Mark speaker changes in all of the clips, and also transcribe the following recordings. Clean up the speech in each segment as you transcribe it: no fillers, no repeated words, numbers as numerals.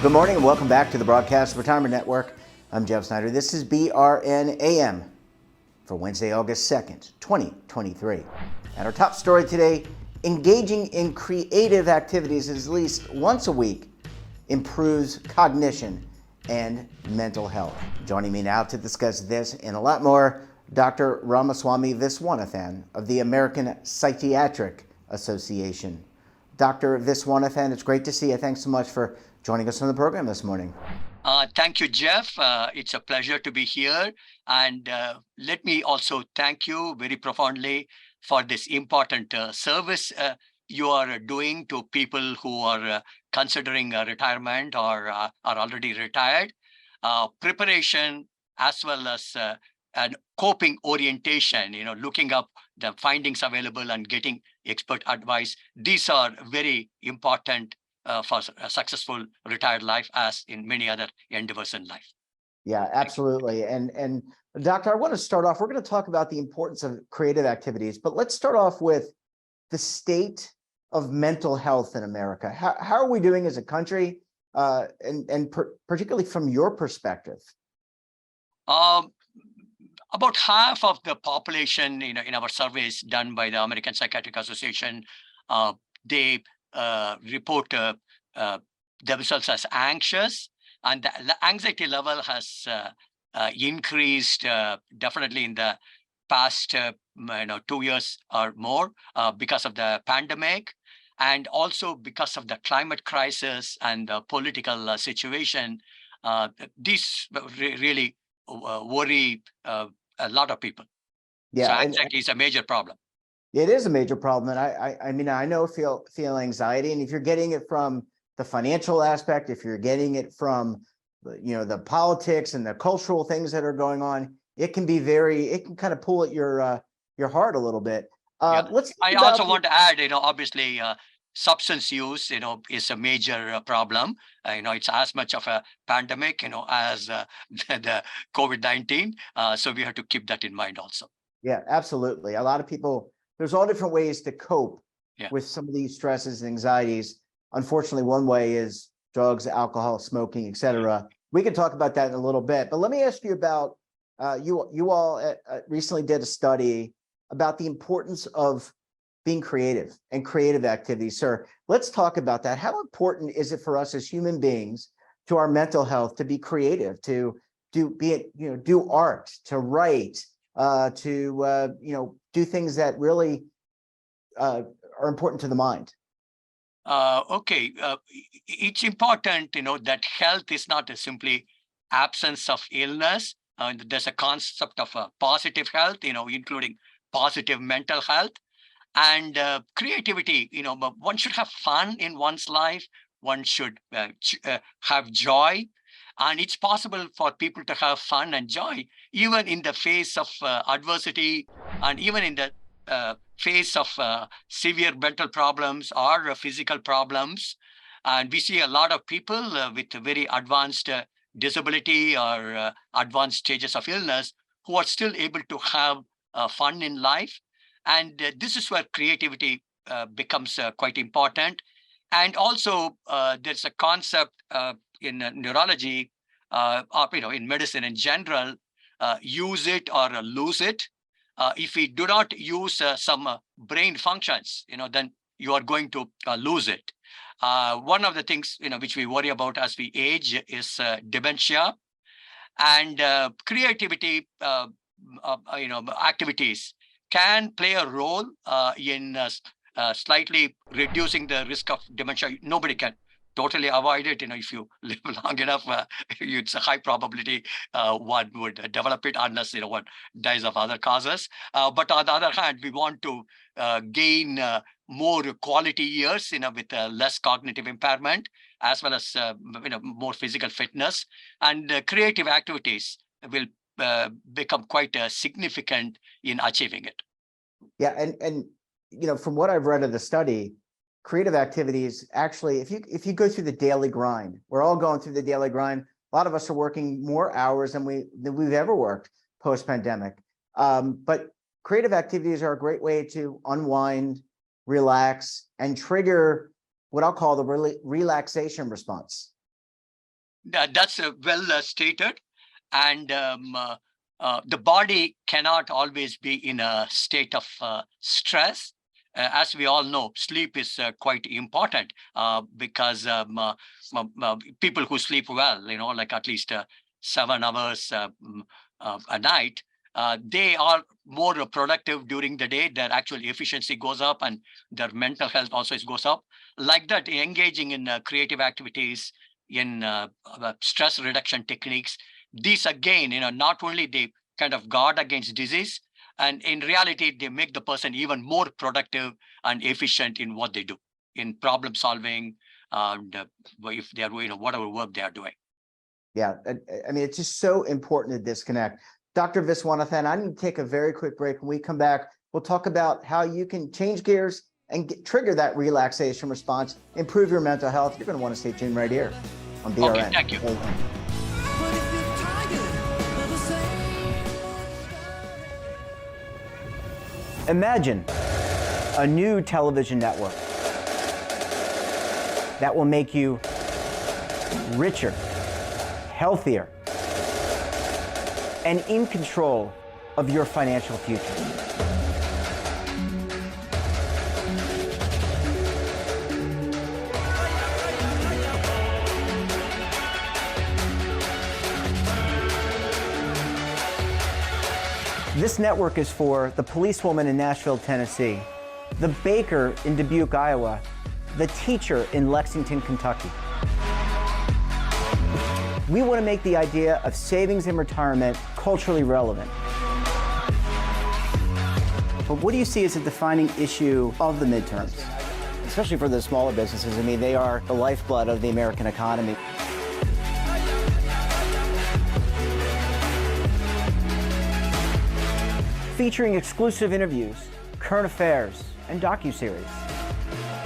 Speaker 1: Good morning and welcome back to the Broadcast Retirement Network. I'm Jeff Snyder. This is BRN AM for Wednesday, August 2nd, 2023. And our top story today, engaging in creative activities at least once a week improves cognition and mental health. Joining me now to discuss this and a lot more, Dr. Ramaswamy Viswanathan of the American Psychiatric Association. Dr. Viswanathan, it's great to see you. Thanks so much for joining us on the program this morning.
Speaker 2: Thank you, Jeff. It's a pleasure to be here. And let me also thank you very profoundly for this important service you are doing to people who are considering retirement or are already retired. Preparation as well as and coping orientation, looking up the findings available and getting expert advice. These are very important for a successful retired life, as in many other endeavors in life.
Speaker 1: Yeah, absolutely. And Doctor, I want to start off, we're going to talk about the importance of creative activities, but let's start off with the state of mental health in America. How are we doing as a country, and particularly from your perspective?
Speaker 2: About half of the population, in our surveys done by the American Psychiatric Association, they report themselves as anxious, and the anxiety level has increased definitely in the past 2 years or more because of the pandemic, and also because of the climate crisis and the political situation. These really worry a lot of people.
Speaker 1: Yeah,
Speaker 2: so anxiety is a major problem.
Speaker 1: It is a major problem, and I mean, I know feel anxiety, and if you're getting it from the financial aspect, if you're getting it from the politics and the cultural things that are going on, it can kind of pull at your heart a little bit.
Speaker 2: I also want to add, obviously, substance use, is a major problem. It's as much of a pandemic, as the COVID-19. So we have to keep that in mind also.
Speaker 1: Yeah, absolutely. A lot of people, there's all different ways to cope with some of these stresses and anxieties. Unfortunately, one way is drugs, alcohol, smoking, etc. We can talk about that in a little bit, but let me ask you about, you all recently did a study about the importance of being creative and creative activities. Sir, let's talk about that. How important is it for us as human beings to our mental health to be creative, to do art, to write, to do things that really are important to the mind?
Speaker 2: Okay, it's important, that health is not simply absence of illness. There's a concept of positive health, including positive mental health. And creativity, one should have fun in one's life. One should have joy. And it's possible for people to have fun and joy, even in the face of adversity, and even in the face of severe mental problems or physical problems. And we see a lot of people with very advanced disability or advanced stages of illness who are still able to have fun in life. And this is where creativity becomes quite important. And also, there's a concept in neurology, in medicine in general, use it or lose it. If we do not use some brain functions, then you are going to lose it. One of the things, which we worry about as we age is dementia. And creativity, activities can play a role in slightly reducing the risk of dementia. Nobody can totally avoid it. If you live long enough, it's a high probability one would develop it, unless one dies of other causes. But on the other hand, we want to gain more quality years, with less cognitive impairment, as well as more physical fitness. And creative activities will become quite significant in achieving it.
Speaker 1: Yeah, and from what I've read of the study, creative activities actually, if you go through the daily grind, we're all going through the daily grind. A lot of us are working more hours than we've ever worked post-pandemic. But creative activities are a great way to unwind, relax, and trigger what I'll call the relaxation response.
Speaker 2: That's well stated. And the body cannot always be in a state of stress. As we all know, sleep is quite important because people who sleep well, like at least 7 hours a night, they are more productive during the day. Their actual efficiency goes up and their mental health also goes up. Like that, engaging in creative activities, in stress reduction techniques, these again, not only they kind of guard against disease, and in reality, they make the person even more productive and efficient in what they do, in problem solving, and if they are doing whatever work they are doing.
Speaker 1: Yeah, I mean, it's just so important to disconnect. Dr. Viswanathan, I need to take a very quick break. When we come back, we'll talk about how you can change gears and trigger that relaxation response, improve your mental health. You're going to want to stay tuned right here on BRN.
Speaker 2: Okay, thank you.
Speaker 1: Imagine a new television network that will make you richer, healthier, and in control of your financial future. This network is for the policewoman in Nashville, Tennessee, the baker in Dubuque, Iowa, the teacher in Lexington, Kentucky. We want to make the idea of savings and retirement culturally relevant. But what do you see as a defining issue of the midterms? Especially for the smaller businesses. I mean, they are the lifeblood of the American economy. Featuring exclusive interviews, current affairs, and docuseries.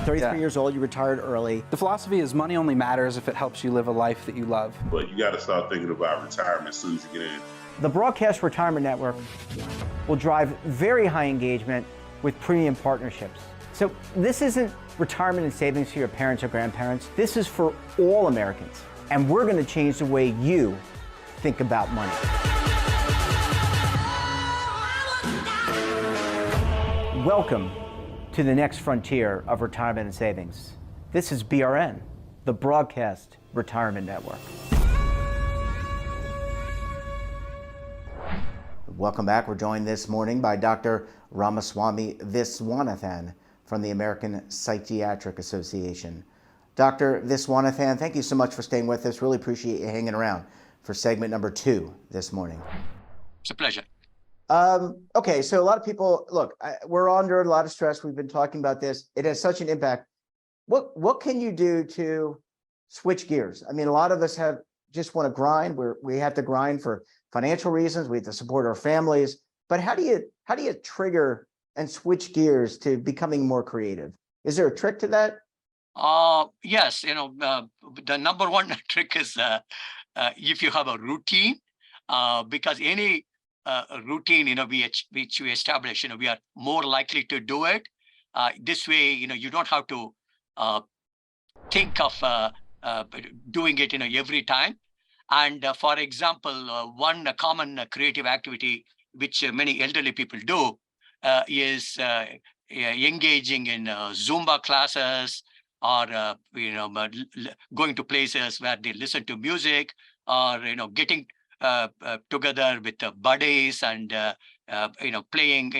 Speaker 1: 33 years old, you retired early.
Speaker 3: The philosophy is money only matters if it helps you live a life that you love.
Speaker 4: But you got to start thinking about retirement as soon as you get in.
Speaker 1: The Broadcast Retirement Network will drive very high engagement with premium partnerships. So this isn't retirement and savings for your parents or grandparents. This is for all Americans. And we're going to change the way you think about money. Welcome to the next frontier of retirement and savings. This is BRN, the Broadcast Retirement Network. Welcome back. We're joined this morning by Dr. Ramaswamy Viswanathan from the American Psychiatric Association. Dr. Viswanathan, thank you so much for staying with us. Really appreciate you hanging around for segment number 2 this morning.
Speaker 2: It's a pleasure.
Speaker 1: Okay, so a lot of people, look, we're under a lot of stress. We've been talking about this. It has such an impact. What can you do to switch gears? I mean, a lot of us just want to grind. We have to grind for financial reasons. We have to support our families. But how do you trigger and switch gears to becoming more creative? Is there a trick to that?
Speaker 2: Yes, the number one trick is if you have a routine, because any routine, which we establish, we are more likely to do it. This way, you don't have to think of doing it, every time. And for example, one common creative activity which many elderly people do is engaging in Zumba classes, or going to places where they listen to music, or getting together with buddies and playing.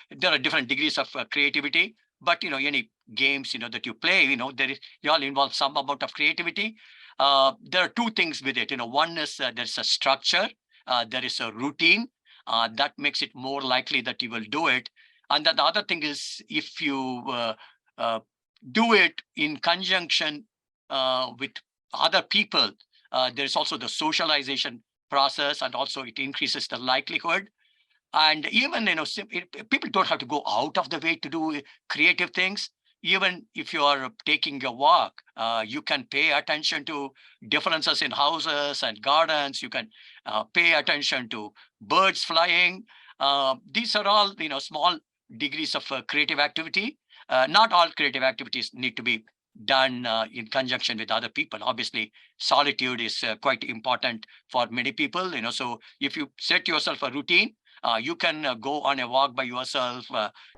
Speaker 2: There are different degrees of creativity, but any games that you play, they all involve some amount of creativity. There are two things with it. One is there's a structure, there is a routine that makes it more likely that you will do it. And then the other thing is, if you do it in conjunction with other people, there's also the socialization process, and also it increases the likelihood. And even people don't have to go out of the way to do creative things. Even if you are taking a walk, you can pay attention to differences in houses and gardens. You can pay attention to birds flying. These are all small degrees of creative activity. Not all creative activities need to be done in conjunction with other people. Obviously, solitude is quite important for many people. So if you set yourself a routine, you can go on a walk by yourself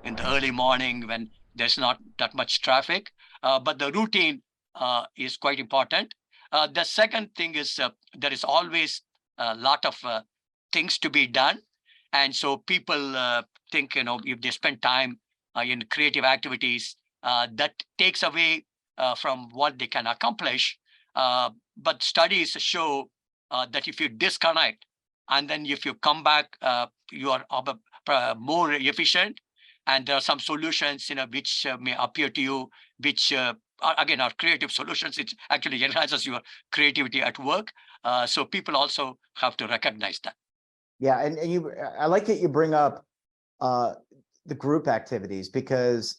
Speaker 2: in the early morning when there's not that much traffic. But the routine is quite important. The second thing is there is always a lot of things to be done. And so people think, if they spend time in creative activities, that takes away from what they can accomplish. But studies show that if you disconnect and then if you come back, you are more efficient. And there are some solutions, which may appear to you, which again are creative solutions. It actually enhances your creativity at work. So people also have to recognize that.
Speaker 1: Yeah, and I like that you bring up the group activities, because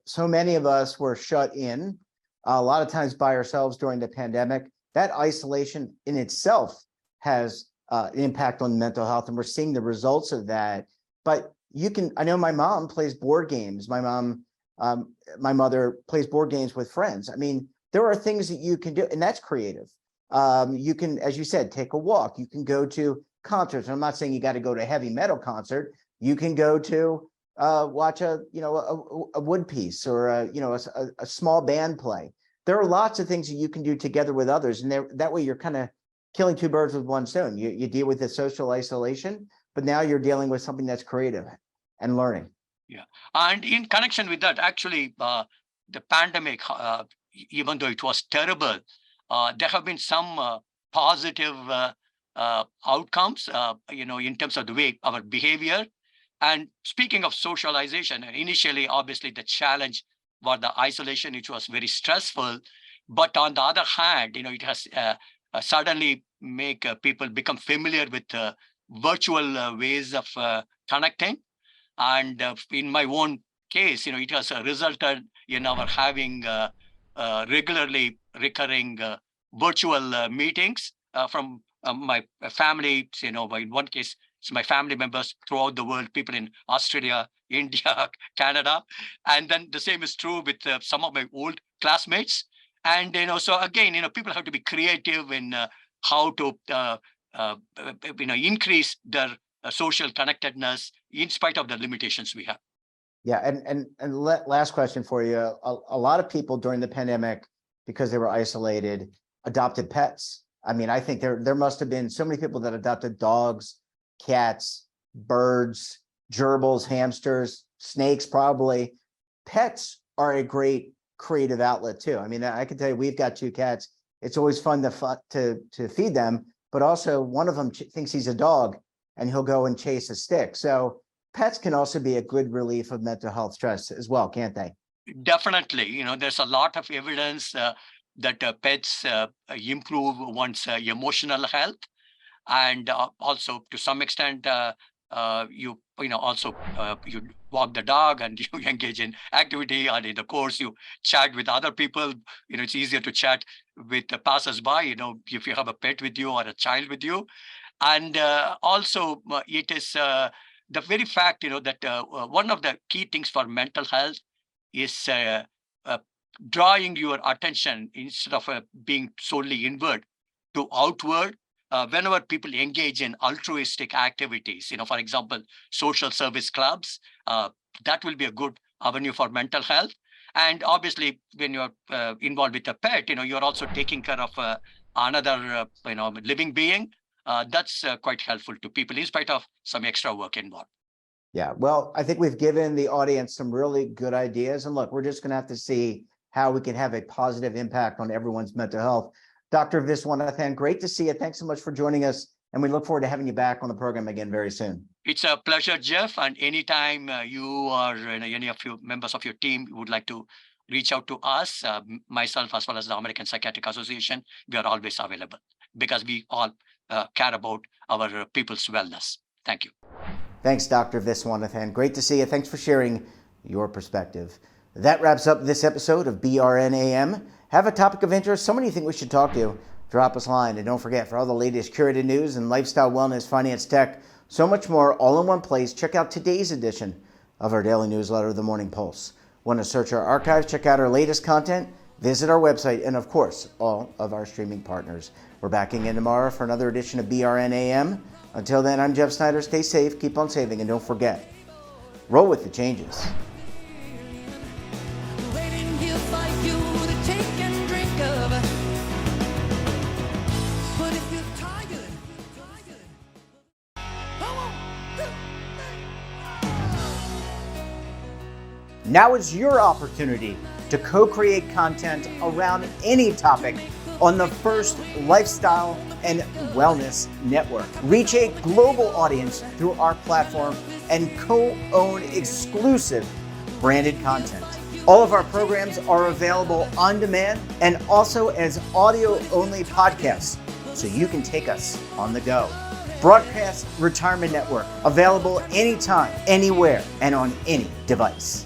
Speaker 1: so many of us were shut in a lot of times by ourselves during the pandemic. That isolation in itself has an impact on mental health, and we're seeing the results of that. But I know my mom plays board games. My mother plays board games with friends. I mean, there are things that you can do, and that's creative. You can, as you said, take a walk. You can go to concerts. I'm not saying you got to go to a heavy metal concert. You can go to watch a wood piece, or a small band play. There are lots of things that you can do together with others, and that way you're kind of killing two birds with one stone. You deal with the social isolation, but now you're dealing with something that's creative and learning.
Speaker 2: Yeah, and in connection with that, actually, the pandemic, even though it was terrible, there have been some positive outcomes, in terms of the way our behavior. And speaking of socialization, initially, obviously, the challenge was the isolation, which was very stressful. But on the other hand, it has suddenly make people become familiar with virtual ways of connecting. And in my own case, it has resulted in our having regularly recurring virtual meetings from my family. In one case, it's my family members throughout the world, people in Australia, India, Canada. And then the same is true with some of my old classmates. And, so again, people have to be creative in how to, increase their social connectedness in spite of the limitations we have.
Speaker 1: Yeah, and last question for you. A lot of people during the pandemic, because they were isolated, adopted pets. I mean, I think there must have been so many people that adopted dogs, cats, birds, gerbils, hamsters, snakes, probably. Pets are a great creative outlet too. I mean, I can tell you, we've got 2 cats. It's always fun to feed them, but also one of them thinks he's a dog and he'll go and chase a stick. So pets can also be a good relief of mental health stress as well, can't they?
Speaker 2: Definitely. There's a lot of evidence that pets improve one's emotional health. And also, to some extent, you walk the dog and you engage in activity, and in the course you chat with other people. It's easier to chat with the passers-by, if you have a pet with you or a child with you. And also it is the very fact, that one of the key things for mental health is drawing your attention, instead of being solely inward, to outward. Whenever people engage in altruistic activities, for example, social service clubs, that will be a good avenue for mental health. And obviously, when you're involved with a pet, you're also taking care of another, living being. That's quite helpful to people, in spite of some extra work involved.
Speaker 1: Yeah, well, I think we've given the audience some really good ideas. And look, we're just going to have to see how we can have a positive impact on everyone's mental health. Dr. Viswanathan, great to see you. Thanks so much for joining us. And we look forward to having you back on the program again very soon.
Speaker 2: It's a pleasure, Jeff. And anytime you or any of you members of your team would like to reach out to us, myself, as well as the American Psychiatric Association, we are always available, because we all care about our people's wellness. Thank you.
Speaker 1: Thanks, Dr. Viswanathan. Great to see you. Thanks for sharing your perspective. That wraps up this episode of BRNAM. Have a topic of interest, someone you think we should talk to, drop us a line. And don't forget, for all the latest curated news and lifestyle, wellness, finance, tech, so much more, all in one place, check out today's edition of our daily newsletter, The Morning Pulse. Want to search our archives, check out our latest content, Visit our website and, of course, all of our streaming partners. We're back again tomorrow for another edition of BRN AM. Until then, I'm Jeff Snyder. Stay safe, keep on saving, and don't forget, roll with the changes. Now is your opportunity to co-create content around any topic on the first lifestyle and wellness network. Reach a global audience through our platform and co-own exclusive branded content. All of our programs are available on demand and also as audio-only podcasts, so you can take us on the go. Broadcast Retirement Network, available anytime, anywhere, and on any device.